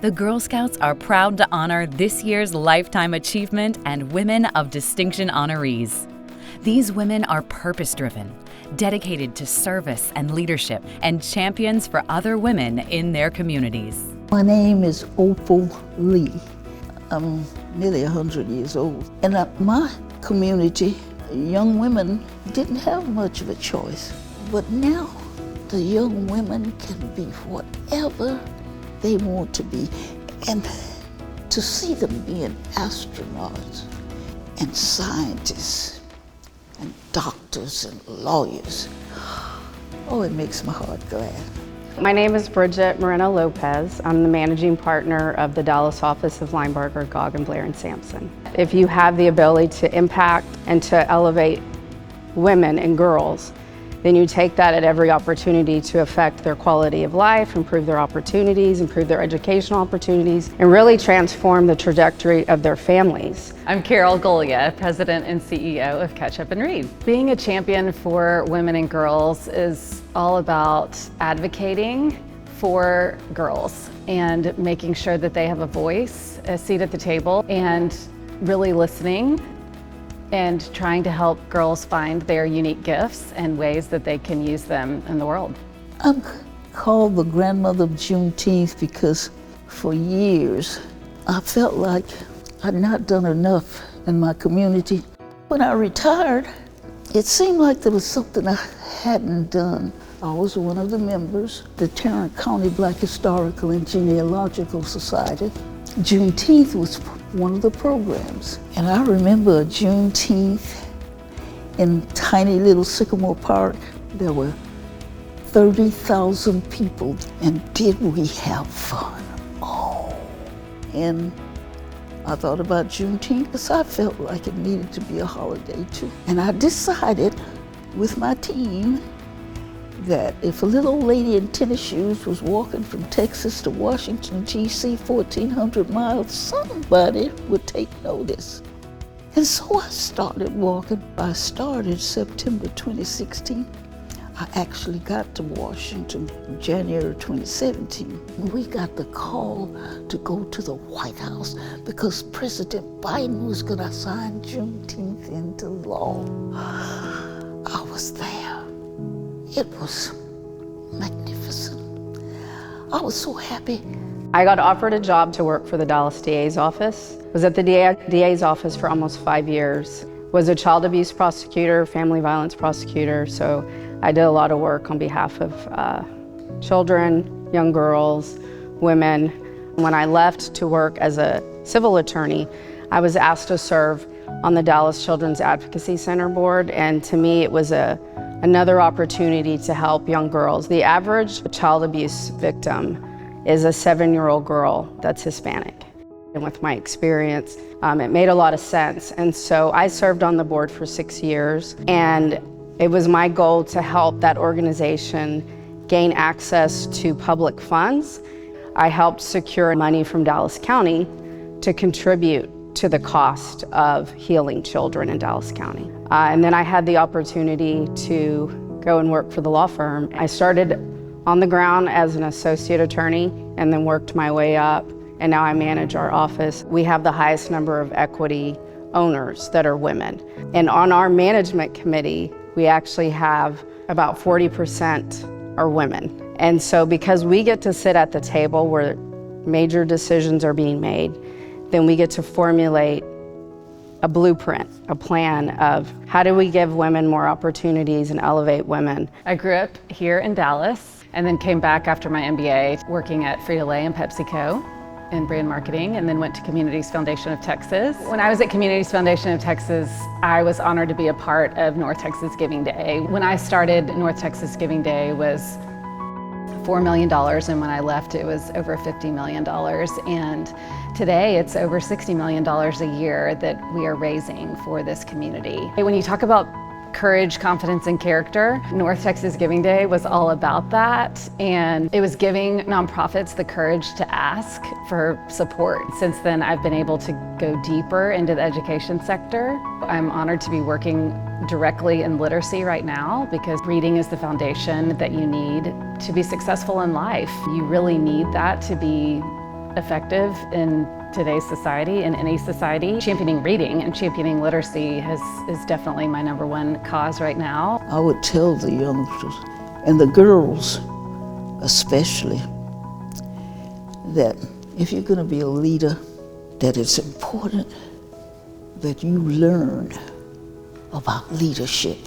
The Girl Scouts are proud to honor this year's Lifetime Achievement and Women of Distinction honorees. These women are purpose-driven, dedicated to service and leadership, and champions for other women in their communities. My name is Opal Lee. I'm nearly 100 years old. And my community, young women didn't have much of a choice. But now the young women can be whatever they want to be. And to see them being astronauts and scientists and doctors and lawyers, oh, it makes my heart glad. My name is Bridget Moreno Lopez. I'm the managing partner of the Dallas office of Lineberger, Goggin, Blair, and Sampson. If you have the ability to impact and to elevate women and girls, then you take that at every opportunity to affect their quality of life, improve their opportunities, improve their educational opportunities, and really transform the trajectory of their families. I'm Carol Golia, President and CEO of Catch Up and Read. Being a champion for women and girls is all about advocating for girls and making sure that they have a voice, a seat at the table, and really listening and trying to help girls find their unique gifts and ways that they can use them in the world. I'm called the grandmother of Juneteenth because for years I felt like I'd not done enough in my community. When I retired, it seemed like there was something I hadn't done. I was one of the members, the Tarrant County Black Historical and Genealogical Society. Juneteenth was one of the programs. And I remember Juneteenth in tiny little Sycamore Park. There were 30,000 people, and did we have fun? Oh, and I thought about Juneteenth because I felt like it needed to be a holiday too. And I decided with my team that if a little old lady in tennis shoes was walking from Texas to Washington, D.C., 1,400 miles, somebody would take notice. And so I started walking. I started September 2016. I actually got to Washington in January 2017. We got the call to go to the White House because President Biden was gonna sign Juneteenth into law. I was there. It was magnificent. I was so happy. I got offered a job to work for the Dallas DA's office. Was at the DA's office for almost 5 years. Was a child abuse prosecutor, family violence prosecutor, so I did a lot of work on behalf of children, young girls, women. When I left to work as a civil attorney, I was asked to serve on the Dallas Children's Advocacy Center board, and to me it was another opportunity to help young girls. The average child abuse victim is a 7-year-old girl that's Hispanic. And with my experience, it made a lot of sense. And so I served on the board for 6 years, and it was my goal to help that organization gain access to public funds. I helped secure money from Dallas County to contribute to the cost of healing children in Dallas County. And then I had the opportunity to go and work for the law firm. I started on the ground as an associate attorney and then worked my way up, and now I manage our office. We have the highest number of equity owners that are women. And on our management committee, we actually have about 40% are women. And so because we get to sit at the table where major decisions are being made, then we get to formulate a blueprint, a plan of how do we give women more opportunities and elevate women. I grew up here in Dallas and then came back after my MBA working at Frito-Lay and PepsiCo in brand marketing, and then went to Communities Foundation of Texas. When I was at Communities Foundation of Texas, I was honored to be a part of North Texas Giving Day. When I started, North Texas Giving Day was $4 million, and when I left it was over $50 million. And today it's over $60 million a year that we are raising for this community. When you talk about courage, confidence, and character, North Texas Giving Day was all about that, and it was giving nonprofits the courage to ask for support. Since then, I've been able to go deeper into the education sector. I'm honored to be working directly in literacy right now because reading is the foundation that you need to be successful in life. You really need that to be effective in today's society, in any society. Championing reading and championing literacy is definitely my #1 cause right now. I would tell the youngsters, and the girls especially, that if you're going to be a leader, that it's important that you learn about leadership.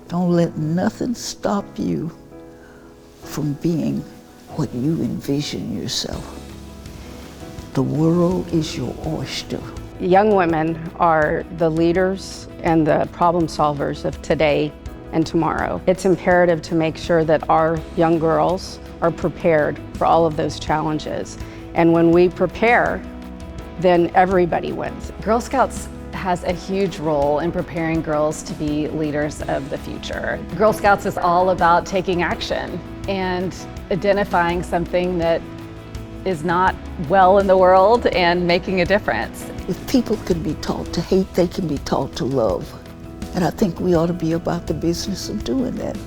Don't let nothing stop you from being what you envision yourself. The world is your oyster. Young women are the leaders and the problem solvers of today and tomorrow. It's imperative to make sure that our young girls are prepared for all of those challenges. And when we prepare, then everybody wins. Girl Scouts has a huge role in preparing girls to be leaders of the future. Girl Scouts is all about taking action and identifying something that is not well in the world and making a difference. If people can be taught to hate, they can be taught to love. And I think we ought to be about the business of doing that.